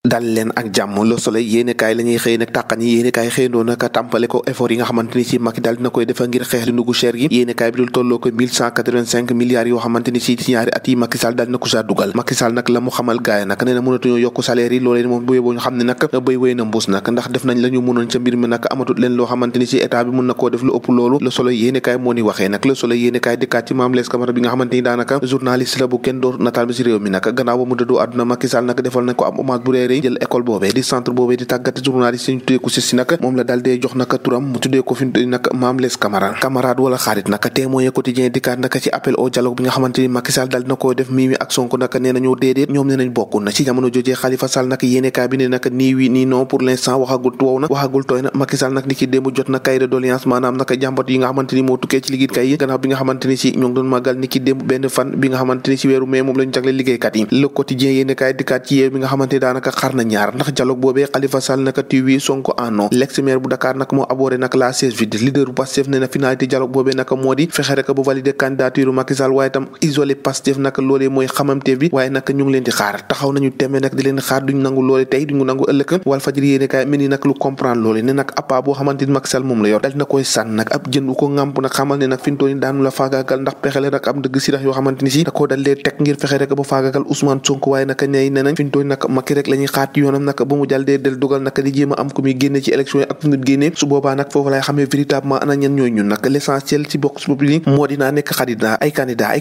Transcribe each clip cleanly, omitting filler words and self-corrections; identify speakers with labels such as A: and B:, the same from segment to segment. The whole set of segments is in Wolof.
A: dal leen ak jàmm Le Soleil yéenekaay la ñuy xëy nag tàqan yi yéenekaay xëyndoo nag tàmpale ko effort yi nga xamante ni si Macky daal dina koy defa ngir xeex li ndugu cher gi yéenekaay bi dul tolloo ko 1185 milliards yoo xamante ni si ñaari at yi Macky Sall daal dina ko saa dugal Macky Sall nag la mu xamal gaay nag nee na mënatuñoo yokk salaire yi loolee moom bu yóbboo ñu xam ne nag béy wéy na mbuus nag ndax def nañ la ñu mënoon ca mbir mi nag amatut leen loo xamante ni si état bi mën na koo def lu ëpp loolu Le Soleil yéenekaay moo ni waxee nag Le Soleil yéenekaay dikkaat ci Mame Less Camara bi nga xamante ni daanaka journaliste la bu kenn door nataal bi si réew mi nag gannaaw ba mu dëddoo àdduna Macky Sall nag defal nañ ko am hommage bu réeré jël école boobee di centre boobee di tàggati journaliste ñu tuddee ko si nag moom la daal dee jox nag turam mu tuddee ko fi nag Mame Less Camara camarade wala xarit nag témoin quotidien dikkaat nag ci appel au dialogue bi nga xamante ni Macky Sall daal dina ko def Mimi ak Sonko nag nee nañoo déedéet ñoom nee nañ bokku na ci jamono jojee Khalifa Sall nag yéenekaay bi ne nag nii oui nii non pour l'instant waxagul tooy na Macky Sall nag ni ki démb jot na cahier de doléance maanaam nag jàmbat yi nga xamante ni moo tukkee ci liggéeykat yi gannaaw bi nga xamante ni si ñoo ngi doon màggal ni ki démb benn fan bi nga xamante ni si weeru mai moom lañu jagle liggéeykat yi Le Quotidien yéenekaay dikkaat ci yeew bi nga xamante ni daanaka xar na ñaar ndax dialogue boobee Khalifa Sall naka tiwi Sonko en non l'ex-maire bu Dakar nag moo abordé nag la siège vide leader bu Pastef ne na finalité dialogue boobee nag moo di fexe rek bu valider candidature Macky Sall waaye tam isolé Pastef nag loolee mooy xamamteef bi waaye nag ñu ngi leen di xaar taxaw nañu tembe nag di leen xaar duñ nangu loole tey duñu nangu ëllëg Walfadjri yéenekaay mel ni nag lu comprendre loole ne nag appât boo xamante ni Macky Sall moom la yor dal na koy sànn nag ab jën bu ko ŋàmp nag xamal ne nag fi mu toll nii daanu la faagaagal ndax pexele nag am dëgg si dax yoo xamante ni si da koo dal dee teg ngir fexe rek ba faagaagal Ousmane Sonko waaye nag ñay ne nañ fi mu toll nii nag Macky rek la ñuy xaat yoonam nag ba mu jàl dee del dugal nag di jéem a am ku muy génne ci élection yi ak fu mu génnee su boobaa nag foofu lay xamee véritablement ana ñen ñooy ñun nag l'essentiel ci Vox Populi moo dinaa nekk candidat ay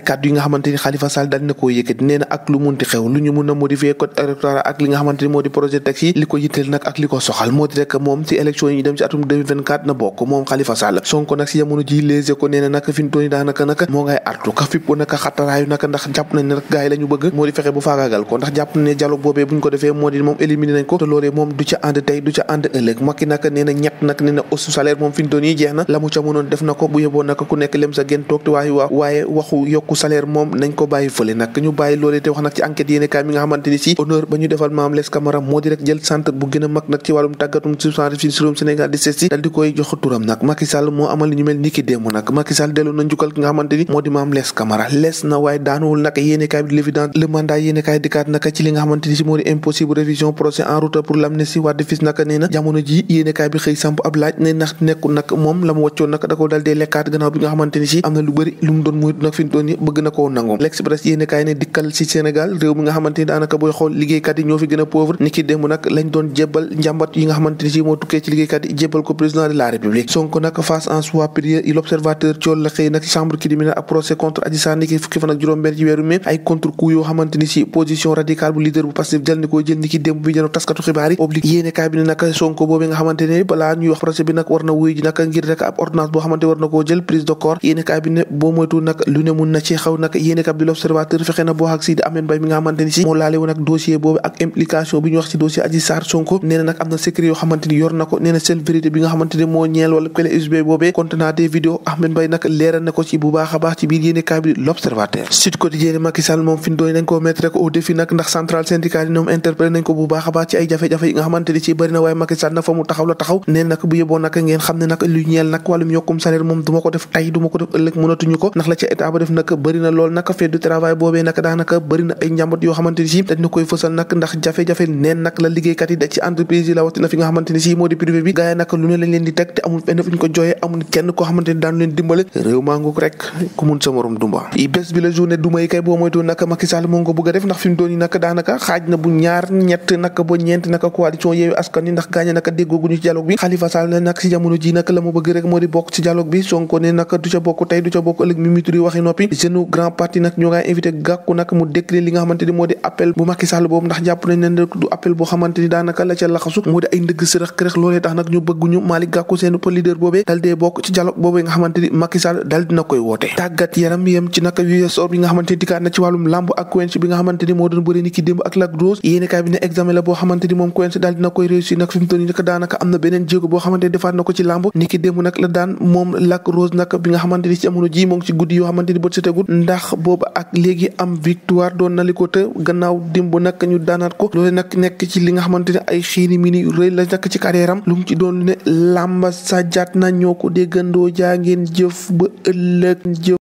A: kàddu yi nga xamante ni Khalifa Sall dal na koo yëkkati nee na ak lu munti xew lu ñu mun a modifier code électoral ak li nga xamante ni moo di projet texte yi li ko yitteel nag ak li ko soxal moo di rek moom ci élection yi ñu dem ci atum 2024 na bokk moom Khalifa Sall Sonko nag si jamono ji Les Échos nee na nag fi mu toll nii daanaka nag moo ngay artu ka fipp naka xattaraayu nag ndax jàpp nañ ne rek gars yi la ñu bëgg moo di fexe bu faagaagal ko ndax jàpp nañ ne dialogue boobee buñ ko defee moo di moom éliminé nañ ko te loolee moom du ca ànd tey du ca ànd ëllëg Macky nag nee na ñett nag nee na hausse salaire moom fi mu toll nii jeex na la mu ca mënoon def na ko bu yeboo nag ku nekk lem sa gën toog te waaye waxu yokku salaire moom nañ ko bàyyi fële nag ñu bàyyi loolee te wax nag ci enquête yéene kaay mi nga xamante ni si honneur ba ñu defal Mame Less Camara moo di rek jël centre bu gën a mag nag ci wàllum tàggatum ci réewum Sénégal di seet si dal di koy jox turam nag Macky Sall moo amal li ñu mel ni ki démb nag Macky Sall delloo na njukkal ki nga xamante ni moo di Mame Less Camara lees na waaye daanuwul nag yéene kaay bi di l'évidence le mandat yéene kaay dikkaat nag ci li nga xamante ni si moo di impossible révision procès en route pour l'amnistie Wade fils nag nee na jamono ji yéene kaay bi xëy samp ab laaj ne ndax nekkul nag moom la mu wàccoon nag da ko dal dee lekkaat gannaaw bi nga xamante ni si am na lu bëri lu mu doon muy nag fi mu toll nii bëgg na koo nangu l'Express yéene kaay ne dikkal si Sénégal réew mi nga xamante ni daanaka booy xool liggéeykat yi ñoo fi gën a pauvre ni ki démb nag lañ doon jébbal njàmbat yi nga xamante ni si moo tukkee ci liggéeykat yi jébbal ko président de la République Sonko nag face en soi prière l'Observateur cool la xëy nag chambre criminelle ak procès contre Adji Sarr ni ki fukki fan ak juróom-benn ci weeru mai ay contre coup yoo xamante ni si position radicale bu leader bu Pastef jël ni koy jël ni ki démb bi jëno taskatu xibaar yi obligé yéene kaay bi ne nag Sonko boobee nga xamante ne balaa ñuy wax procès bi nag war na wuy ji nag ngir rek ab ordonnance boo xamante war na koo jël prise de corps yéene kaay bi ne boo moytu nag lu ne mun na ci xaw nag yéene kaay bi l'Observateur fexe na boo ak Sidi Ahmed Mbaye mi nga xamante ni si moo laale woon ak dossier boobu ak implication bi ñu wax ci dossier Adji Sarr Sonko nee na nag am na secret yoo xamante ni yor na ko nee na seule vérité bi nga xamante ni moo ñeel wala clé USB boobee contenant des vidéos Ahmed Mbaye nag leeral na ko ci bu baax a baax ci biir yéene kaay bi l'Observateur Sud Quotidien Macky Sall moom fi mu doon nañ ko mettre rek au défi nag ndax centrale syndicale yi ñoom interpellé nañ ko bu baax a baax ci ay jafe-jafe yi nga xamante ni ci bëri na waaye Macky Sall nag fa mu taxaw la taxaw nee nag bu yeboo nag ngeen xam ne nag lu ñeel nag wàllum yokkum salaire moom du ma ko def tey du ma ko def ëllëg mënatuñu ko ndax la ca état ba def nag bëri na lool nag fait du travail boobee nag daanaka bëri na ay njàmbat yoo xamante ni si dañ na koy fësal nag ndax jafe-jafe neen nag la liggéeykat yi da ci entreprise yi la waxtina fi nga xamante ni si moo di privé bi gars yi nag lu ne lañ leen di teg te amul fenn fu ñu ko jooyee amul kenn koo xamante ni daanu leen dimbale réew maa ngoog rek ku mun sa morom dumba i bés bi la journée duma yi kay boo moytu nag Macky Sall moo ngi ko bëgg a def ndax fi mu doon yi nag daanaka xaaj na bu ñaar ñett nag ba ñeent nag coalition Yewwi Askan Wi ndax gaañe nag déggooguñu ci dialogue bi Khalifa Sall ne nag si jamono ji nag la mu bëgg rek moo di bokk ci dialogue bi Sonko ne nag du ca bokk tey du ca bokk ëllëg Mimi Touré waxi noppi jeune grand parti nag ñoo ngay invité Gakou nag mu décliner li nga xamante ni moo di appel bu Macky Sall boobu ndax jàpp nañ ne du appel boo xamante ni daanaka la ca laxasu moo di ay ndëgg sërëx kërëx loolee tax nag ñu bëgguñu Malick Gakou seen leader boobee dal dee bokk ci dialogue boobee nga xamante ni Macky Sall dal dina koy woote tàggat yaram yem ci nag USO bi nga xamante ni dikkaat na ci wàllum lamb ak Quench bi nga xamante ni moo doon bëri ni ki démb ak Lac Rose yéene kaay bi ne examen la boo xamante ni moom Quench daal dina koy réussir nag fi mu toll nii nag daanaka am na beneen jéego boo xamante ni defaat na ko ci lamb ni ki démb nag la daan moom Lac Rose nag bi nga xamante ni ci jamono ji moo ngi ci guddi yoo xamante ni bët setagul ndax boobu ak léegi am victoire doon na li ko te gannaaw démb nag ñu daanaat ko loolu nag nekk ci li nga xamante ne ay xiini mini rëy la nekk ci carrière am lu mu ci doon ne lamba sa jaat na ñoo ko déggandoo jaa ngeen jëf ba ëllëg jëf